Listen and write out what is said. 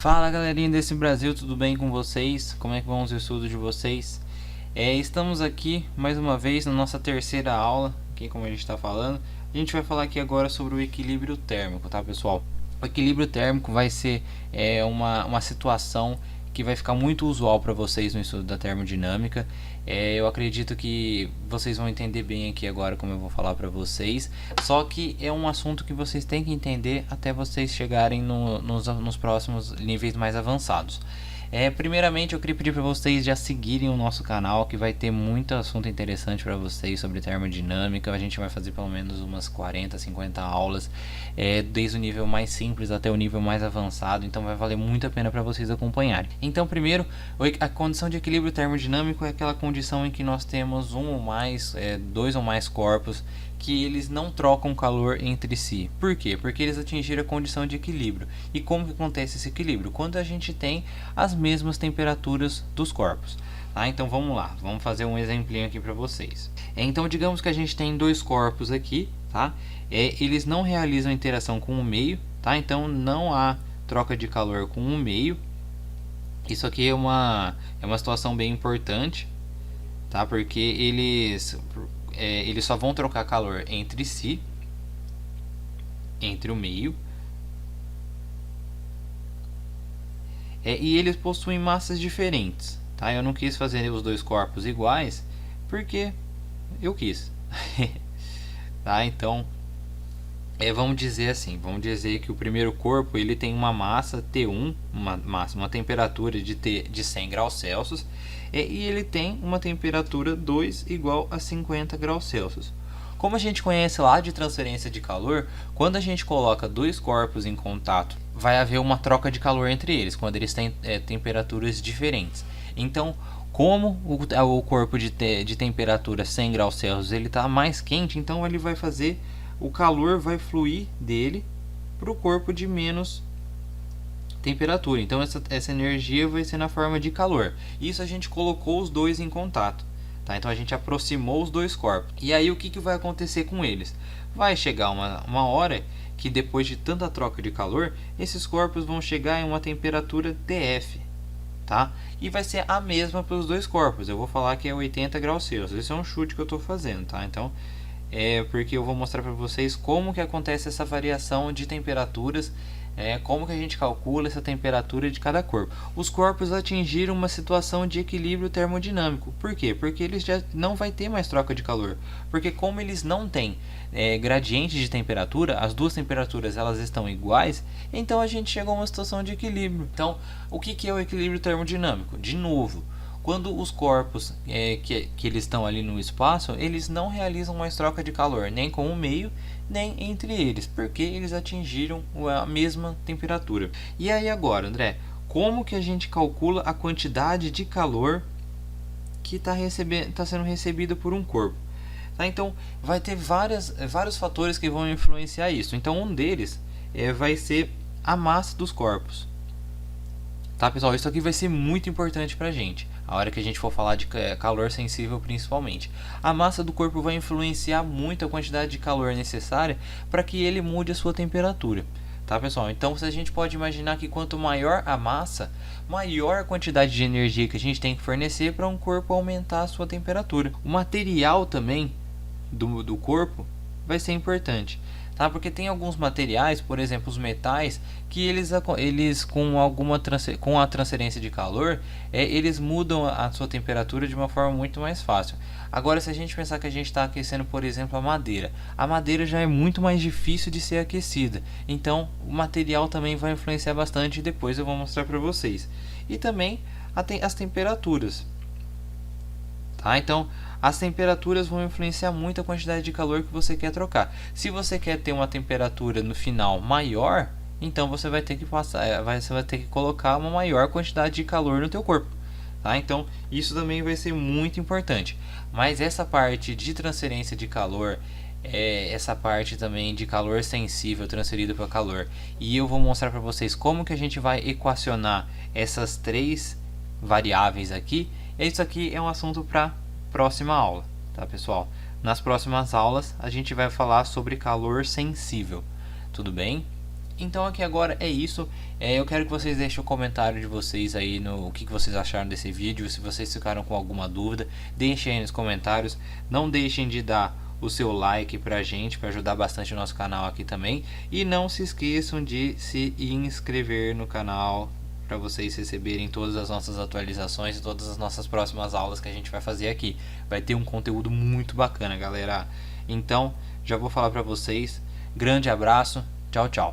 Fala galerinha desse Brasil, tudo bem com vocês? Como é que vão os estudos de vocês? Estamos aqui mais uma vez na nossa terceira aula, aqui como a gente está falando. A gente vai falar aqui agora sobre o equilíbrio térmico, tá pessoal? O equilíbrio térmico vai ser uma situação que vai ficar muito usual para vocês no estudo da termodinâmica. Eu acredito que vocês vão entender bem aqui agora como eu vou falar para vocês. Só que é um assunto que vocês têm que entender até vocês chegarem nos próximos níveis mais avançados. Primeiramente eu queria pedir para vocês já seguirem o nosso canal, que vai ter muito assunto interessante para vocês sobre termodinâmica. A gente vai fazer pelo menos umas 40, 50 aulas, desde o nível mais simples até o nível mais avançado, então vai valer muito a pena para vocês acompanharem. Então primeiro, a condição de equilíbrio termodinâmico é aquela condição em que nós temos um ou mais, dois ou mais corpos que eles não trocam calor entre si. Por quê? Porque eles atingiram a condição de equilíbrio. E como que acontece esse equilíbrio? Quando a gente tem as mesmas temperaturas dos corpos. Então vamos lá, vamos fazer um exemplinho aqui para vocês. Então digamos que a gente tem dois corpos aqui, tá? Eles não realizam interação com o meio, tá? Então não há troca de calor com o meio. Isso aqui é uma situação bem importante, tá? Porque eles só vão trocar calor entre si, entre o meio, e eles possuem massas diferentes, tá? Eu não quis fazer os dois corpos iguais porque eu quis. Tá? Então vamos dizer assim, vamos dizer que o primeiro corpo ele tem uma massa T1, uma temperatura de 100 graus Celsius, e ele tem uma temperatura 2 igual a 50 graus Celsius. Como a gente conhece lá de transferência de calor, quando a gente coloca dois corpos em contato, vai haver uma troca de calor entre eles, quando eles têm temperaturas diferentes. Então, como o corpo de temperatura 100 graus Celsius ele está mais quente, então ele vai fazer, o calor vai fluir dele para o corpo de menos temperatura. Então essa energia vai ser na forma de calor. Isso a gente colocou os dois em contato. Tá? Então a gente aproximou os dois corpos. E aí o que vai acontecer com eles? Vai chegar uma hora que depois de tanta troca de calor, esses corpos vão chegar em uma temperatura TF. Tá? E vai ser a mesma para os dois corpos. Eu vou falar que é 80 graus Celsius. Esse é um chute que eu estou fazendo. Tá? Então porque eu vou mostrar para vocês como que acontece essa variação de temperaturas, como que a gente calcula essa temperatura de cada corpo. Os corpos atingiram uma situação de equilíbrio termodinâmico. Por quê? Porque eles já não vai ter mais troca de calor. Porque como eles não têm gradiente de temperatura, as duas temperaturas elas estão iguais, então a gente chegou a uma situação de equilíbrio. Então, o que é o equilíbrio termodinâmico? De novo, quando os corpos que eles estão ali no espaço, eles não realizam mais troca de calor, nem com o meio, nem entre eles, porque eles atingiram a mesma temperatura. E aí agora, André, como que a gente calcula a quantidade de calor que está sendo recebida por um corpo? Tá? Então, vai ter vários fatores que vão influenciar isso. Então, um deles vai ser a massa dos corpos. Tá, pessoal? Isso aqui vai ser muito importante pra gente, a hora que a gente for falar de calor sensível principalmente. A massa do corpo vai influenciar muito a quantidade de calor necessária para que ele mude a sua temperatura. Tá, pessoal? Então, a gente pode imaginar que quanto maior a massa, maior a quantidade de energia que a gente tem que fornecer para um corpo aumentar a sua temperatura. O material também do corpo vai ser importante. Tá? Porque tem alguns materiais, por exemplo os metais, que eles com a transferência de calor, eles mudam a sua temperatura de uma forma muito mais fácil. Agora, se a gente pensar que a gente está aquecendo, por exemplo, a madeira já é muito mais difícil de ser aquecida. Então, o material também vai influenciar bastante, e depois eu vou mostrar para vocês. E também as temperaturas. Tá? Então, as temperaturas vão influenciar muito a quantidade de calor que você quer trocar. Se você quer ter uma temperatura no final maior, então você vai ter que colocar uma maior quantidade de calor no teu corpo. Tá? Então, isso também vai ser muito importante. Mas essa parte de transferência de calor, essa parte também de calor sensível transferido para calor, e eu vou mostrar para vocês como que a gente vai equacionar essas três variáveis aqui. Isso aqui é um assunto para próxima aula, tá, pessoal? Nas próximas aulas a gente vai falar sobre calor sensível, tudo bem? Então aqui agora é isso. Eu quero que vocês deixem o comentário de vocês aí no o que vocês acharam desse vídeo. Se vocês ficaram com alguma dúvida, deixem aí nos comentários. Não deixem de dar o seu like pra gente, para ajudar bastante o nosso canal aqui também. E não se esqueçam de se inscrever no canal para vocês receberem todas as nossas atualizações e todas as nossas próximas aulas que a gente vai fazer aqui. Vai ter um conteúdo muito bacana, galera. Então, já vou falar para vocês. Grande abraço. Tchau, tchau.